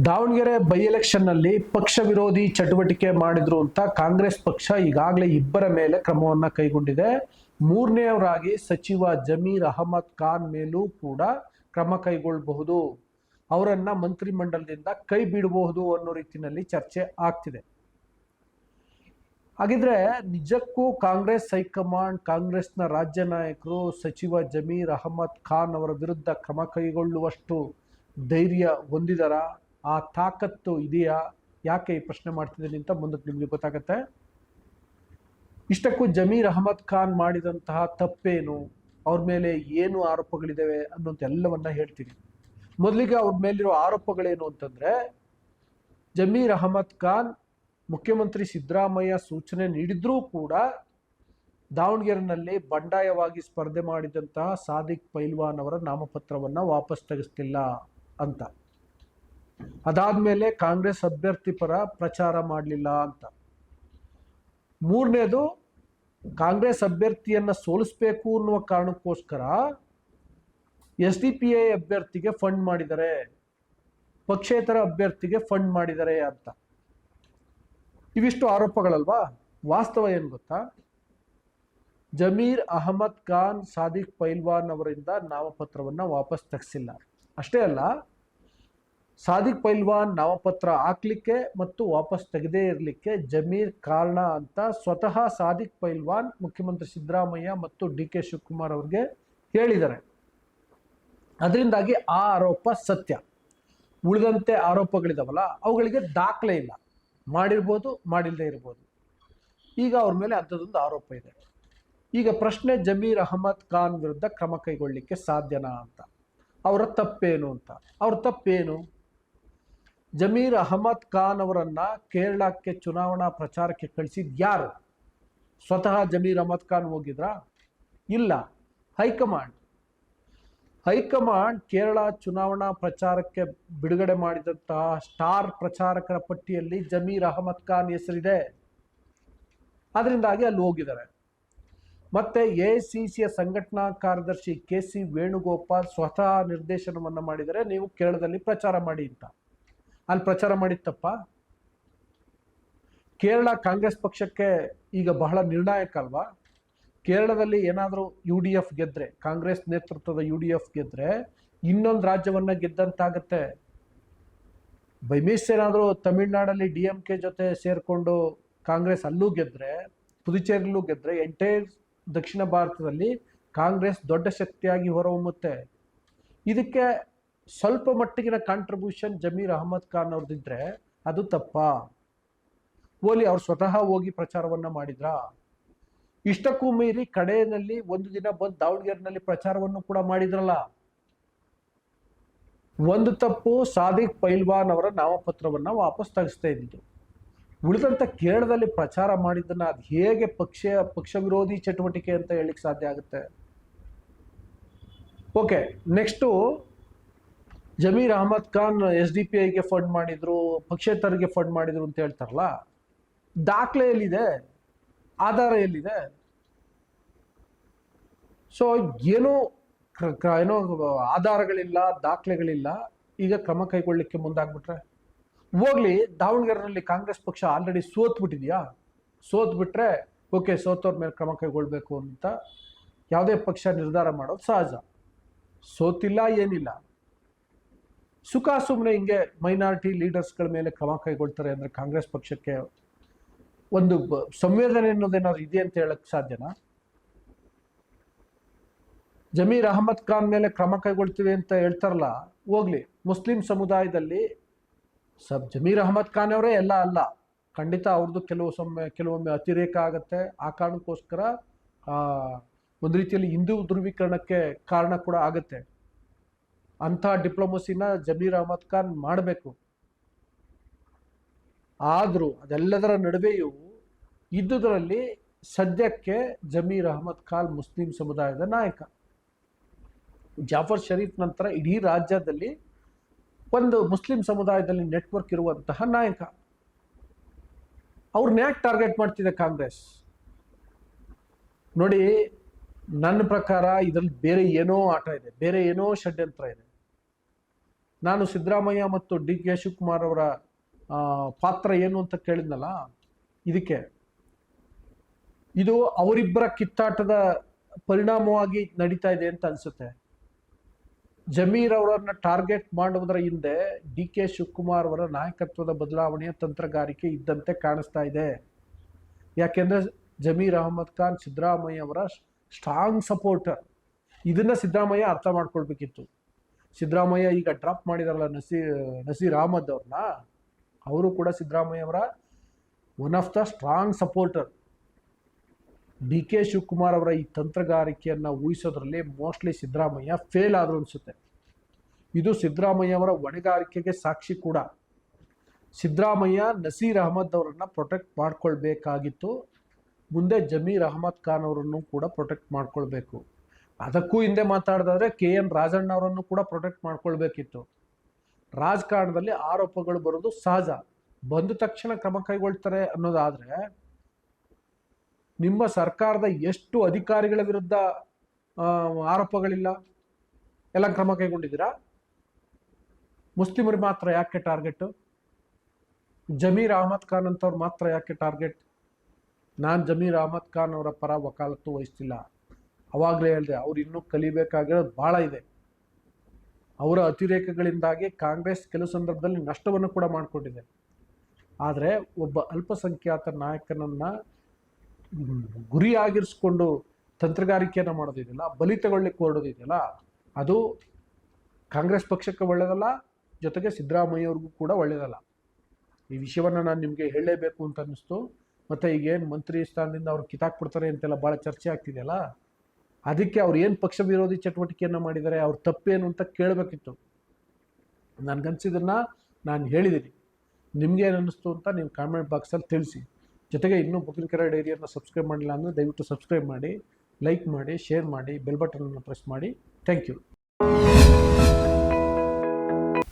Davanagere by election ನಲ್ಲಿ ಪಕ್ಷ ವಿರೋಧಿ ಚಟುವಟಿಕೆ ಮಾಡಿದ್ರು ಅಂತ ಕಾಂಗ್ರೆಸ್ ಪಕ್ಷ ಈಗಾಗಲೇ ಇಬ್ಬರ ಮೇಲೆ ಕ್ರಮವನ್ನ ಕೈಗೊಂಡಿದೆ. ಮೂರನೆಯವರಾಗಿ ಸಚಿವ ಜಮೀರ್ ಅಹಮದ್ ಖಾನ್ ಮೇಲೂ ಕೂಡ ಕ್ರಮ ಕೈಗೊಳ್ಳಬಹುದು, ಅವರನ್ನ ಮಂತ್ರಿಮಂಡಲದಿಂದ ಕೈ ಬಿಡಬಹುದು ಅನ್ನೋ ರೀತಿಯಲ್ಲಿ ಚರ್ಚೆ ಆಗ್ತಿದೆ. ಹಾಗಿದ್ರೆ ನಿಜಕ್ಕೂ ಕಾಂಗ್ರೆಸ್ ಹೈಕಮಾಂಡ್, ಕಾಂಗ್ರೆಸ್ನ ರಾಜ್ಯ ನಾಯಕರು ಸಚಿವ ಜಮೀರ್ ಅಹಮದ್ ಖಾನ್ ಅವರ ವಿರುದ್ಧ ಕ್ರಮ ಕೈಗೊಳ್ಳುವಷ್ಟು ಧೈರ್ಯ ಹೊಂದಿದರ, ಆ ತಾಕತ್ತು ಇದೆಯಾ? ಯಾಕೆ ಈ ಪ್ರಶ್ನೆ ಮಾಡ್ತಿದ್ದೀನಿ ಅಂತ ಮುಂದಕ್ಕೆ ನಿಮಗೆ ಗೊತ್ತಾಗತ್ತೆ. ಇಷ್ಟಕ್ಕೂ ಜಮೀರ್ ಅಹಮದ್ ಖಾನ್ ಮಾಡಿದಂತಹ ತಪ್ಪೇನು, ಅವ್ರ ಮೇಲೆ ಏನು ಆರೋಪಗಳಿದ್ದಾವೆ ಅನ್ನೋಂಥ ಎಲ್ಲವನ್ನ ಹೇಳ್ತೀನಿ. ಮೊದಲಿಗೆ ಅವ್ರ ಮೇಲಿರೋ ಆರೋಪಗಳೇನು ಅಂತಂದ್ರೆ, ಜಮೀರ್ ಅಹಮದ್ ಖಾನ್ ಮುಖ್ಯಮಂತ್ರಿ ಸಿದ್ದರಾಮಯ್ಯ ಸೂಚನೆ ನೀಡಿದ್ರೂ ಕೂಡ ದಾವಣಗೆರೆನಲ್ಲಿ ಬಂಡಾಯವಾಗಿ ಸ್ಪರ್ಧೆ ಮಾಡಿದಂತಹ ಸಾದಿಕ್ ಪೈಲ್ವಾನ್ ಅವರ ನಾಮಪತ್ರವನ್ನ ವಾಪಸ್ ತೆಗೆಸ್ತಿಲ್ಲ ಅಂತ. ಅದಾದ್ಮೇಲೆ ಕಾಂಗ್ರೆಸ್ ಅಭ್ಯರ್ಥಿ ಪರ ಪ್ರಚಾರ ಮಾಡಲಿಲ್ಲ ಅಂತ. ಮೂರನೇದು, ಕಾಂಗ್ರೆಸ್ ಅಭ್ಯರ್ಥಿಯನ್ನ ಸೋಲಿಸಬೇಕು ಅನ್ನುವ ಕಾರಣಕ್ಕೋಸ್ಕರ SDPI ಅಭ್ಯರ್ಥಿಗೆ ಫಂಡ್ ಮಾಡಿದ್ದಾರೆ, ಪಕ್ಷೇತರ ಅಭ್ಯರ್ಥಿಗೆ ಫಂಡ್ ಮಾಡಿದ್ದಾರೆ ಅಂತ. ಇವಿಷ್ಟು ಆರೋಪಗಳಲ್ವಾ? ವಾಸ್ತವ ಏನು ಗೊತ್ತಾ? ಜಮೀರ್ ಅಹಮದ್ ಖಾನ್ ಸಾದಿಕ್ ಪೈಲ್ವಾನ್ ಅವರಿಂದ ನಾಮಪತ್ರವನ್ನ ವಾಪಸ್ ತೆಗೆಸಿಲ್ಲ. ಅಷ್ಟೇ ಅಲ್ಲ, ಸಾದಿಕ್ ಪೈಲ್ವಾನ್ ನಾಮಪತ್ರ ಹಾಕ್ಲಿಕ್ಕೆ ಮತ್ತು ವಾಪಸ್ ತೆಗೆದೇ ಇರಲಿಕ್ಕೆ ಜಮೀರ್ ಕಾರಣ ಅಂತ ಸ್ವತಃ ಸಾದಿಕ್ ಪೈಲ್ವಾನ್ ಮುಖ್ಯಮಂತ್ರಿ ಸಿದ್ದರಾಮಯ್ಯ ಮತ್ತು DK ಶಿವಕುಮಾರ್ ಅವ್ರಿಗೆ ಹೇಳಿದ್ದಾರೆ. ಅದರಿಂದಾಗಿ ಆ ಆರೋಪ ಸತ್ಯ. ಉಳಿದಂತೆ ಆರೋಪಗಳಿದಾವಲ್ಲ, ಅವುಗಳಿಗೆ ದಾಖಲೆ ಇಲ್ಲ. ಮಾಡಿರ್ಬೋದು, ಮಾಡಿಲ್ಲದೆ ಇರ್ಬೋದು. ಈಗ ಅವ್ರ ಮೇಲೆ ಅಂಥದ್ದೊಂದು ಆರೋಪ ಇದೆ. ಈಗ ಪ್ರಶ್ನೆ, ಜಮೀರ್ ಅಹಮದ್ ಖಾನ್ ವಿರುದ್ಧ ಕ್ರಮ ಕೈಗೊಳ್ಳಲಿಕ್ಕೆ ಸಾಧ್ಯನಾ ಅಂತ. ಅವರ ತಪ್ಪೇನು ಅಂತ. ಅವ್ರ ತಪ್ಪೇನು? ಜಮೀರ್ ಅಹಮದ್ ಖಾನ್ ಅವರನ್ನ ಕೇರಳಕ್ಕೆ ಚುನಾವಣಾ ಪ್ರಚಾರಕ್ಕೆ ಕಳಿಸಿದ್ ಯಾರು? ಸ್ವತಃ ಜಮೀರ್ ಅಹಮದ್ ಖಾನ್ ಹೋಗಿದ್ರಾ? ಇಲ್ಲ, ಹೈಕಮಾಂಡ್. ಹೈಕಮಾಂಡ್ ಕೇರಳ ಚುನಾವಣಾ ಪ್ರಚಾರಕ್ಕೆ ಬಿಡುಗಡೆ ಮಾಡಿದಂತಹ ಸ್ಟಾರ್ ಪ್ರಚಾರಕರ ಪಟ್ಟಿಯಲ್ಲಿ ಜಮೀರ್ ಅಹಮದ್ ಖಾನ್ ಹೆಸರಿದೆ. ಅದರಿಂದಾಗಿ ಅಲ್ಲಿ ಹೋಗಿದ್ದಾರೆ. ಮತ್ತೆ AICCಯ ಸಂಘಟನಾ ಕಾರ್ಯದರ್ಶಿ KC ವೇಣುಗೋಪಾಲ್ ಸ್ವತಃ ನಿರ್ದೇಶನವನ್ನ ಮಾಡಿದರೆ, ನೀವು ಕೇರಳದಲ್ಲಿ ಪ್ರಚಾರ ಮಾಡಿ ಅಂತ. ಅಲ್ಲಿ ಪ್ರಚಾರ ಮಾಡಿತ್ತಪ್ಪ. ಕೇರಳ ಕಾಂಗ್ರೆಸ್ ಪಕ್ಷಕ್ಕೆ ಈಗ ಬಹಳ ನಿರ್ಣಾಯಕ ಅಲ್ವಾ? ಕೇರಳದಲ್ಲಿ ಏನಾದರೂ UDF ಗೆದ್ರೆ, ಕಾಂಗ್ರೆಸ್ ನೇತೃತ್ವದ UDF ಗೆದ್ರೆ ಇನ್ನೊಂದು ರಾಜ್ಯವನ್ನ ಗೆದ್ದಂತಾಗತ್ತೆ. ಬೈ ಮಿಸ್ ಏನಾದರೂ ತಮಿಳ್ನಾಡಲ್ಲಿ DMK ಜೊತೆ ಸೇರ್ಕೊಂಡು ಕಾಂಗ್ರೆಸ್ ಅಲ್ಲೂ ಗೆದ್ರೆ, ಪುದುಚೇರಿಲೂ ಗೆದ್ರೆ, ಎಂಟೈರ್ ದಕ್ಷಿಣ ಭಾರತದಲ್ಲಿ ಕಾಂಗ್ರೆಸ್ ದೊಡ್ಡ ಶಕ್ತಿಯಾಗಿ ಹೊರಹೊಮ್ಮುತ್ತೆ. ಇದಕ್ಕೆ ಸ್ವಲ್ಪ ಮಟ್ಟಿಗಿನ ಕಾಂಟ್ರಿಬ್ಯೂಷನ್ ಜಮೀರ್ ಅಹಮದ್ ಖಾನ್ ಅವ್ರದ್ದಿದ್ರೆ ಅದು ತಪ್ಪಾ? ಓಲಿ ಅವ್ರು ಸ್ವತಃ ಹೋಗಿ ಪ್ರಚಾರವನ್ನ ಮಾಡಿದ್ರಾ? ಇಷ್ಟಕ್ಕೂ ಮೀರಿ ಕಡೆಯಲ್ಲಿ ಒಂದು ದಿನ ಬಂದು ದಾವಣಗೆರೆನಲ್ಲಿ ಪ್ರಚಾರವನ್ನು ಕೂಡ ಮಾಡಿದ್ರಲ್ಲ. ಒಂದು ತಪ್ಪು ಸಾದಿಕ್ ಪೈಲ್ವಾನ್ ಅವರ ನಾಮಪತ್ರವನ್ನ ವಾಪಸ್ ತೆಗೆಸ್ತಾ ಇದ್ದಿದ್ದು. ಉಳಿದಂತ ಕೇರಳದಲ್ಲಿ ಪ್ರಚಾರ ಮಾಡಿದ್ದನ್ನ ಅದು ಹೇಗೆ ಪಕ್ಷ ವಿರೋಧಿ ಚಟುವಟಿಕೆ ಅಂತ ಹೇಳಿಕ್ ಸಾಧ್ಯ ಆಗುತ್ತೆ? ಓಕೆ, ನೆಕ್ಸ್ಟು, ಜಮೀರ್ ಅಹಮದ್ ಖಾನ್ SDPIಗೆ ಫಂಡ್ ಮಾಡಿದ್ರು, ಪಕ್ಷೇತರಿಗೆ ಫಂಡ್ ಮಾಡಿದ್ರು ಅಂತ ಹೇಳ್ತಾರಲ್ಲ, ದಾಖಲೆ ಎಲ್ಲಿದೆ? ಆಧಾರ ಎಲ್ಲಿದೆ? ಸೊ ಏನೋ ಆಧಾರಗಳಿಲ್ಲ, ದಾಖಲೆಗಳಿಲ್ಲ. ಈಗ ಕ್ರಮ ಕೈಗೊಳ್ಳಲಿಕ್ಕೆ ಮುಂದಾಗ್ಬಿಟ್ರೆ ಹೋಗ್ಲಿ. ದಾವಣಗೆರೆನಲ್ಲಿ ಕಾಂಗ್ರೆಸ್ ಪಕ್ಷ ಆಲ್ರೆಡಿ ಸೋತ್ಬಿಟ್ಟಿದ್ಯಾ? ಸೋತ್ಬಿಟ್ರೆ ಓಕೆ, ಸೋತವ್ರ ಮೇಲೆ ಕ್ರಮ ಕೈಗೊಳ್ಬೇಕು ಅಂತ ಯಾವುದೇ ಪಕ್ಷ ನಿರ್ಧಾರ ಮಾಡೋದು ಸಹಜ. ಸೋತಿಲ್ಲ, ಏನಿಲ್ಲ, ಸುಖ ಸುಮ್ಮನೆ ಹಿಂಗೆ ಮೈನಾರಿಟಿ ಲೀಡರ್ಸ್ಗಳ ಮೇಲೆ ಕ್ರಮ ಕೈಗೊಳ್ತಾರೆ ಅಂದ್ರೆ ಕಾಂಗ್ರೆಸ್ ಪಕ್ಷಕ್ಕೆ ಒಂದು ಸಂವೇದನೆ ಅನ್ನೋದೇನಾದ್ರು ಇದೆ ಅಂತ ಹೇಳಕ್ ಸಾಧ್ಯನಾ? ಜಮೀರ್ ಅಹಮದ್ ಖಾನ್ ಮೇಲೆ ಕ್ರಮ ಕೈಗೊಳ್ತೀವಿ ಅಂತ ಹೇಳ್ತಾರಲ್ಲ, ಹೋಗ್ಲಿ. ಮುಸ್ಲಿಂ ಸಮುದಾಯದಲ್ಲಿ ಜಮೀರ್ ಅಹಮದ್ ಖಾನ್ ಅವರೇ ಎಲ್ಲ ಅಲ್ಲ, ಖಂಡಿತ ಅವ್ರದ್ದು ಕೆಲವೊಮ್ಮೆ ಅತಿರೇಕ ಆಗತ್ತೆ. ಆ ಕಾರಣಕ್ಕೋಸ್ಕರ ಒಂದು ರೀತಿಯಲ್ಲಿ ಹಿಂದೂ ಧ್ರುವೀಕರಣಕ್ಕೆ ಕಾರಣ ಕೂಡ ಆಗತ್ತೆ. ಅಂಥ ಡಿಪ್ಲೊಮಸಿನ ಜಮೀರ್ ಅಹಮದ್ ಖಾನ್ ಮಾಡಬೇಕು. ಆದರೂ ಅದೆಲ್ಲದರ ನಡುವೆಯೂ ಇದ್ದುದರಲ್ಲಿ ಸದ್ಯಕ್ಕೆ ಜಮೀರ್ ಅಹಮದ್ ಖಾನ್ ಮುಸ್ಲಿಂ ಸಮುದಾಯದ ನಾಯಕ. ಜಾಫರ್ ಶರೀಫ್ ನಂತರ ಇಡೀ ರಾಜ್ಯದಲ್ಲಿ ಒಂದು ಮುಸ್ಲಿಂ ಸಮುದಾಯದಲ್ಲಿ ನೆಟ್ವರ್ಕ್ ಇರುವಂತಹ ನಾಯಕ. ಅವ್ರನ್ನ ಯಾಕೆ ಟಾರ್ಗೆಟ್ ಮಾಡ್ತಿದೆ ಕಾಂಗ್ರೆಸ್? ನೋಡಿ, ನನ್ನ ಪ್ರಕಾರ ಇದರಲ್ಲಿ ಬೇರೆ ಏನೋ ಆಟ ಇದೆ, ಬೇರೆ ಏನೋ ಷಡ್ಯಂತ್ರ ಇದೆ. ನಾನು ಸಿದ್ದರಾಮಯ್ಯ ಮತ್ತು ಡಿ ಕೆ ಶಿವಕುಮಾರ್ ಅವರ ಪಾತ್ರ ಏನು ಅಂತ ಕೇಳಿದ್ನಲ್ಲ, ಇದಕ್ಕೆ ಇದು ಅವರಿಬ್ಬರ ಕಿತ್ತಾಟದ ಪರಿಣಾಮವಾಗಿ ನಡೀತಾ ಇದೆ ಅಂತ ಅನ್ಸುತ್ತೆ. ಜಮೀರ್ ಅವರನ್ನ ಟಾರ್ಗೆಟ್ ಮಾಡುವುದರ ಹಿಂದೆ ಡಿ ಕೆ ಶಿವಕುಮಾರ್ ಅವರ ನಾಯಕತ್ವದ ಬದಲಾವಣೆಯ ತಂತ್ರಗಾರಿಕೆ ಇದ್ದಂತೆ ಕಾಣಿಸ್ತಾ ಇದೆ. ಯಾಕೆಂದ್ರೆ ಜಮೀರ್ ಅಹಮದ್ ಖಾನ್ ಸಿದ್ದರಾಮಯ್ಯ ಅವರ ಸ್ಟ್ರಾಂಗ್ ಸಪೋರ್ಟರ್. ಇದನ್ನ ಸಿದ್ದರಾಮಯ್ಯ ಅರ್ಥ ಮಾಡ್ಕೊಳ್ಬೇಕಿತ್ತು. ಸಿದ್ದರಾಮಯ್ಯ ಈಗ ಡ್ರಾಪ್ ಮಾಡಿದಾರಲ್ಲ ನಸೀರ್ ಅಹಮದ್ ಅವ್ರನ್ನ, ಅವರು ಕೂಡ ಸಿದ್ದರಾಮಯ್ಯ ಅವರ one of the strong supporter. D K Shivakumar ಅವರ ಈ ತಂತ್ರಗಾರಿಕೆಯನ್ನು ಊಹಿಸೋದ್ರಲ್ಲಿ ಮೋಸ್ಟ್ಲಿ ಸಿದ್ದರಾಮಯ್ಯ ಫೇಲ್ ಆದ್ರು ಅನಿಸುತ್ತೆ. ಇದು ಸಿದ್ದರಾಮಯ್ಯ ಅವರ ಹೊಣೆಗಾರಿಕೆಗೆ ಸಾಕ್ಷಿ ಕೂಡ. ಸಿದ್ದರಾಮಯ್ಯ ನಸೀರ್ ಅಹಮದ್ ಅವರನ್ನ ಪ್ರೊಟೆಕ್ಟ್ ಮಾಡ್ಕೊಳ್ಬೇಕಾಗಿತ್ತು. ಮುಂದೆ ಜಮೀರ್ ಅಹಮದ್ ಖಾನ್ ಅವರನ್ನು ಕೂಡ ಪ್ರೊಟೆಕ್ಟ್ ಮಾಡ್ಕೊಳ್ಬೇಕು. ಅದಕ್ಕೂ ಹಿಂದೆ ಮಾತಾಡಿದ್ರೆ KN ರಾಜಣ್ಣ ಅವರನ್ನು ಕೂಡ ಪ್ರೊಟೆಕ್ಟ್ ಮಾಡ್ಕೊಳ್ಬೇಕಿತ್ತು. ರಾಜಕಾರಣದಲ್ಲಿ ಆರೋಪಗಳು ಬರೋದು ಸಹಜ, ಬಂದ ತಕ್ಷಣ ಕ್ರಮ ಕೈಗೊಳ್ತಾರೆ ಅನ್ನೋದಾದ್ರೆ, ನಿಮ್ಮ ಸರ್ಕಾರದ ಎಷ್ಟು ಅಧಿಕಾರಿಗಳ ವಿರುದ್ಧ ಆರೋಪಗಳಿಲ್ಲ, ಎಲ್ಲ ಕ್ರಮ ಕೈಗೊಂಡಿದ್ದೀರಾ? ಮುಸ್ಲಿಮರು ಮಾತ್ರ ಯಾಕೆ ಟಾರ್ಗೆಟ್? ಜಮೀರ್ ಅಹಮದ್ ಖಾನ್ ಅಂತವ್ರು ಮಾತ್ರ ಯಾಕೆ ಟಾರ್ಗೆಟ್? ನಾನು ಜಮೀರ್ ಅಹಮದ್ ಖಾನ್ ಅವರ ಪರ ವಕಾಲತ್ತು ವಹಿಸ್ತಿಲ್ಲ. ಅವಾಗಲೇ ಹೇಳಿದೆ, ಅವ್ರು ಇನ್ನೂ ಕಲಿಬೇಕಾಗಿರೋದು ಭಾಳ ಇದೆ. ಅವರ ಅತಿರೇಕಗಳಿಂದಾಗಿ ಕಾಂಗ್ರೆಸ್ ಕೆಲವು ಸಂದರ್ಭದಲ್ಲಿ ನಷ್ಟವನ್ನು ಕೂಡ ಮಾಡಿಕೊಂಡಿದೆ. ಆದರೆ ಒಬ್ಬ ಅಲ್ಪಸಂಖ್ಯಾತ ನಾಯಕನನ್ನ ಗುರಿಯಾಗಿರಿಸ್ಕೊಂಡು ತಂತ್ರಗಾರಿಕೆಯನ್ನು ಮಾಡೋದಿದೆಯಲ್ಲ, ಬಲಿ ತಗೊಳ್ಳಿಕ್ಕೆ ಹೊರಡೋದಿದೆಯಲ್ಲ, ಅದು ಕಾಂಗ್ರೆಸ್ ಪಕ್ಷಕ್ಕೆ ಒಳ್ಳೆಯದಲ್ಲ, ಜೊತೆಗೆ ಸಿದ್ದರಾಮಯ್ಯ ಅವ್ರಿಗೂ ಕೂಡ ಒಳ್ಳೆಯದಲ್ಲ. ಈ ವಿಷಯವನ್ನು ನಾನು ನಿಮಗೆ ಹೇಳಲೇಬೇಕು ಅಂತ ಅನ್ನಿಸ್ತು. ಮತ್ತು ಈಗೇನು ಮಂತ್ರಿ ಸ್ಥಾನದಿಂದ ಅವ್ರು ಕಿತ್ತಾಕ್ಬಿಡ್ತಾರೆ ಅಂತೆಲ್ಲ ಭಾಳ ಚರ್ಚೆ ಆಗ್ತಿದೆಯಲ್ಲ, ಅದಕ್ಕೆ ಅವ್ರು ಏನು ಪಕ್ಷ ವಿರೋಧಿ ಚಟುವಟಿಕೆಯನ್ನು ಮಾಡಿದ್ದಾರೆ, ಅವ್ರ ತಪ್ಪೇನು ಅಂತ ಕೇಳಬೇಕಿತ್ತು. ನನಗನ್ಸಿದ್ದನ್ನು ನಾನು ಹೇಳಿದ್ದೀನಿ. ನಿಮ್ಗೇನು ಅನ್ನಿಸ್ತು ಅಂತ ನೀವು ಕಾಮೆಂಟ್ ಬಾಕ್ಸಲ್ಲಿ ತಿಳಿಸಿ. ಜೊತೆಗೆ ಇನ್ನೂ ಬುಕ್ಕಿನಕೆರೆ ಡೈರಿಯನ್ನು ಸಬ್ಸ್ಕ್ರೈಬ್ ಮಾಡಿಲ್ಲ ಅಂದರೆ ದಯವಿಟ್ಟು ಸಬ್ಸ್ಕ್ರೈಬ್ ಮಾಡಿ, ಲೈಕ್ ಮಾಡಿ, ಶೇರ್ ಮಾಡಿ, ಬೆಲ್ ಬಟನನ್ನು ಪ್ರೆಸ್ ಮಾಡಿ. Thank you.